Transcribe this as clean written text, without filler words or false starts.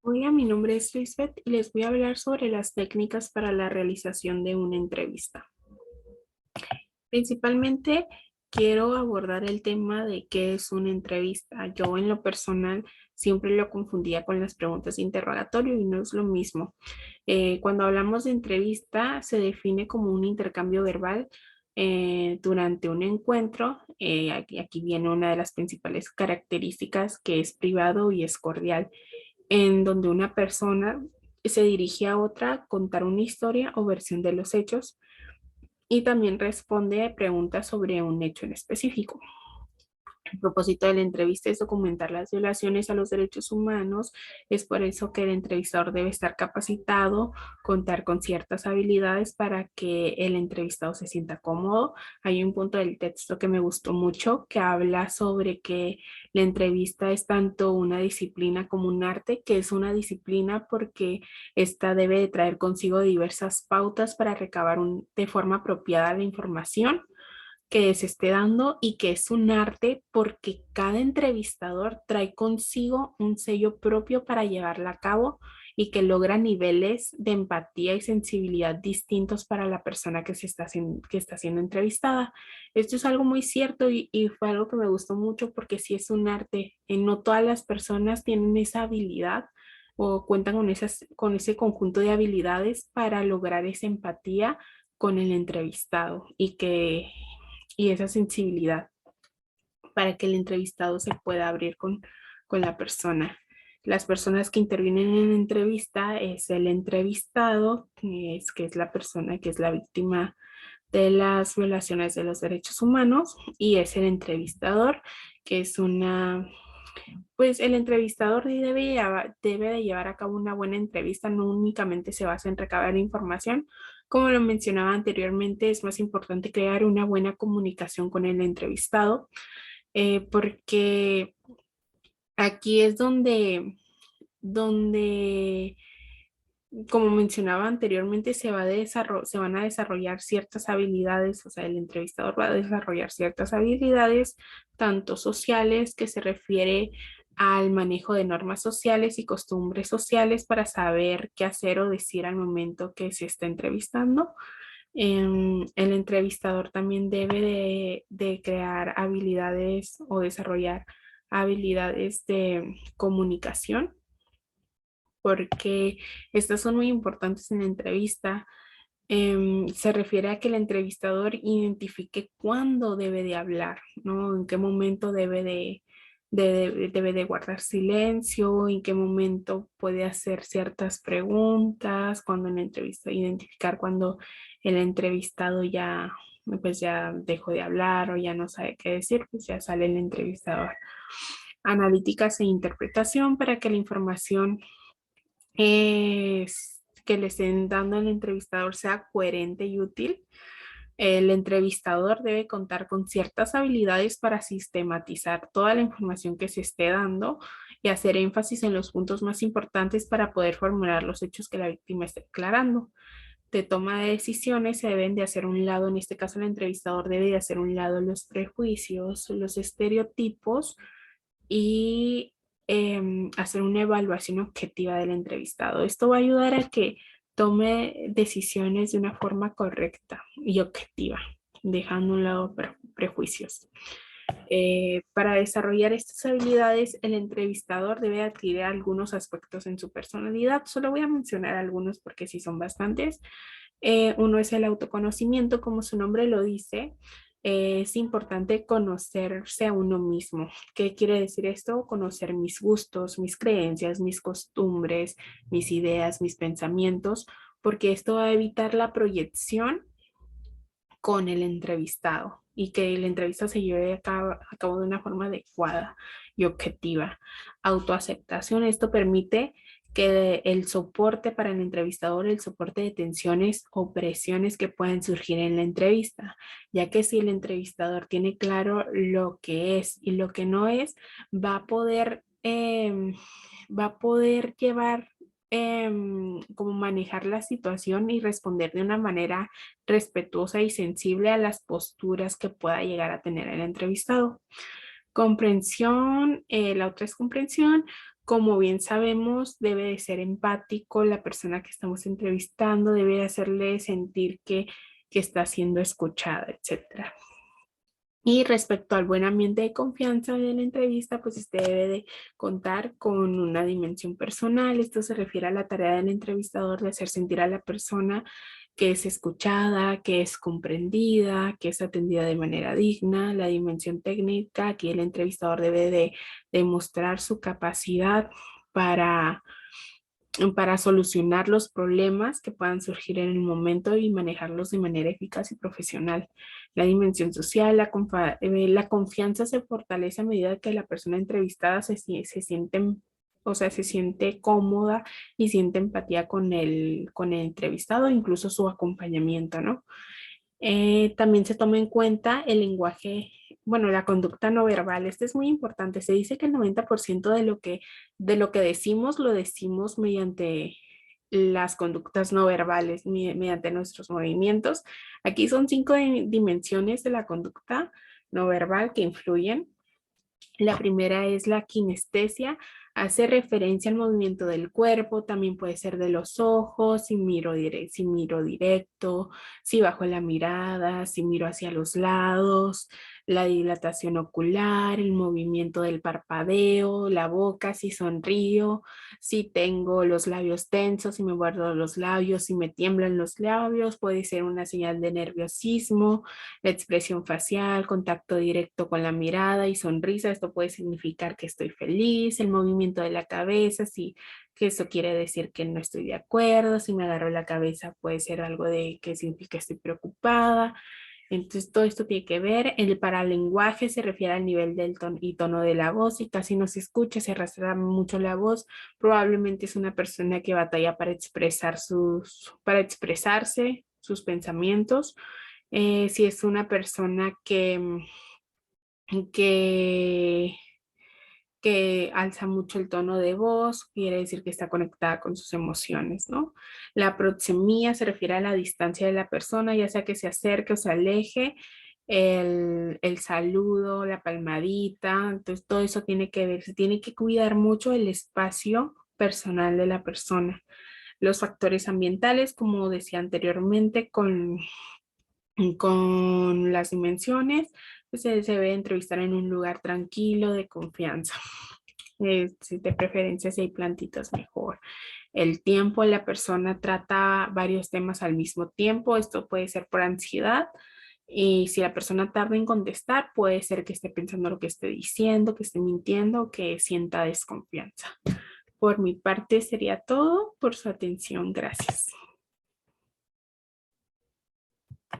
Hola, mi nombre es Lisbeth y les voy a hablar sobre las técnicas para la realización de una entrevista. Principalmente quiero abordar el tema de qué es una entrevista. Yo en lo personal siempre lo confundía con las preguntas de interrogatorio y no es lo mismo. Cuando hablamos de entrevista se define como un intercambio verbal durante un encuentro. Aquí viene una de las principales características que es privado y es cordial en donde una persona se dirige a otra a contar una historia o versión de los hechos y también responde a preguntas sobre un hecho en específico. El propósito de la entrevista es documentar las violaciones a los derechos humanos. Es por eso que el entrevistador debe estar capacitado, contar con ciertas habilidades para que el entrevistado se sienta cómodo. Hay un punto del texto que me gustó mucho que habla sobre que la entrevista es tanto una disciplina como un arte, que es una disciplina porque esta debe de traer consigo diversas pautas para recabar de forma apropiada la información que se esté dando y que es un arte porque cada entrevistador trae consigo un sello propio para llevarla a cabo y que logra niveles de empatía y sensibilidad distintos para la persona que está siendo entrevistada. Esto es algo muy cierto y fue algo que me gustó mucho porque sí es un arte. No todas las personas tienen esa habilidad o cuentan con ese conjunto de habilidades para lograr esa empatía con el entrevistado y esa sensibilidad para que el entrevistado se pueda abrir con la persona. Las personas que intervienen en la entrevista es el entrevistado, que es la persona que es la víctima de las violaciones de los derechos humanos, y es el entrevistador, que es pues el entrevistador debe de llevar a cabo una buena entrevista, no únicamente se basa en recabar información. Como lo mencionaba anteriormente, es más importante crear una buena comunicación con el entrevistado, porque aquí es donde, como mencionaba anteriormente, se van a desarrollar ciertas habilidades, o sea, el entrevistador va a desarrollar ciertas habilidades, tanto sociales, que se refiere al manejo de normas sociales y costumbres sociales para saber qué hacer o decir al momento que se está entrevistando. El entrevistador también debe de crear habilidades o desarrollar habilidades de comunicación, porque estas son muy importantes en la entrevista. Se refiere a que el entrevistador identifique cuándo debe de hablar, ¿no? En qué momento debe de guardar silencio, en qué momento puede hacer ciertas preguntas, cuando en la entrevista, identificar cuando el entrevistado pues ya dejó de hablar o ya no sabe qué decir, pues ya sale el entrevistador. Analíticas e interpretación para que la información que le estén dando al entrevistador sea coherente y útil. El entrevistador debe contar con ciertas habilidades para sistematizar toda la información que se esté dando y hacer énfasis en los puntos más importantes para poder formular los hechos que la víctima está declarando. De toma de decisiones se deben de hacer un lado, en este caso el entrevistador debe de hacer un lado los prejuicios, los estereotipos y hacer una evaluación objetiva del entrevistado. Esto va a ayudar a que tome decisiones de una forma correcta y objetiva, dejando a un lado prejuicios. Para desarrollar estas habilidades, el entrevistador debe adquirir algunos aspectos en su personalidad. Solo voy a mencionar algunos porque sí son bastantes. Uno es el autoconocimiento, como su nombre lo dice. Es importante conocerse a uno mismo. ¿Qué quiere decir esto? Conocer mis gustos, mis creencias, mis costumbres, mis ideas, mis pensamientos, porque esto va a evitar la proyección con el entrevistado y que la entrevista se lleve a cabo de una forma adecuada y objetiva. Autoaceptación, esto permite que el soporte para el entrevistador, el soporte de tensiones o presiones que puedan surgir en la entrevista, ya que si el entrevistador tiene claro lo que es y lo que no es, va a poder, va a poder llevar como manejar la situación y responder de una manera respetuosa y sensible a las posturas que pueda llegar a tener el entrevistado. Comprensión, la otra es comprensión. Como bien sabemos, debe de ser empático la persona que estamos entrevistando, debe de hacerle sentir que está siendo escuchada, etcétera. Y respecto al buen ambiente de confianza de la entrevista, pues este debe de contar con una dimensión personal. Esto se refiere a la tarea del entrevistador de hacer sentir a la persona que es escuchada, que es comprendida, que es atendida de manera digna. La dimensión técnica, aquí el entrevistador debe de demostrar su capacidad para solucionar los problemas que puedan surgir en el momento y manejarlos de manera eficaz y profesional. La dimensión social, la confianza se fortalece a medida que la persona entrevistada se siente, o sea, se siente cómoda y siente empatía con el entrevistado, incluso su acompañamiento, ¿no? También se toma en cuenta el lenguaje, bueno, la conducta no verbal. Esto es muy importante. Se dice que el 90% de lo que decimos lo decimos mediante las conductas no verbales, mediante nuestros movimientos. Aquí son 5 dimensiones de la conducta no verbal que influyen. La primera es la kinestesia, hace referencia al movimiento del cuerpo, también puede ser de los ojos, si miro directo, si bajo la mirada, si miro hacia los lados, la dilatación ocular, el movimiento del parpadeo, la boca, si sonrío, si tengo los labios tensos, si me guardo los labios, si me tiemblan los labios, puede ser una señal de nerviosismo. La expresión facial, contacto directo con la mirada y sonrisa, esto puede significar que estoy feliz, el movimiento de la cabeza, si que eso quiere decir que no estoy de acuerdo, si me agarro la cabeza puede ser algo de que significa que estoy preocupada. Entonces, todo esto tiene que ver. El paralenguaje se refiere al nivel del tono y tono de la voz y casi no se escucha, se arrastra mucho la voz. Probablemente es una persona que batalla para para expresarse sus pensamientos. Si es una persona que, que alza mucho el tono de voz, quiere decir que está conectada con sus emociones, ¿no? La proxemia se refiere a la distancia de la persona, ya sea que se acerque o se aleje, el saludo, la palmadita, entonces todo eso tiene que ver, se tiene que cuidar mucho el espacio personal de la persona. Los factores ambientales, como decía anteriormente, con las dimensiones, pues se debe entrevistar en un lugar tranquilo, de confianza. Si de preferencia si hay plantitas mejor. El tiempo, la persona trata varios temas al mismo tiempo. Esto puede ser por ansiedad. Y si la persona tarda en contestar, puede ser que esté pensando lo que esté diciendo, que esté mintiendo o que sienta desconfianza. Por mi parte sería todo. Por su atención. Gracias.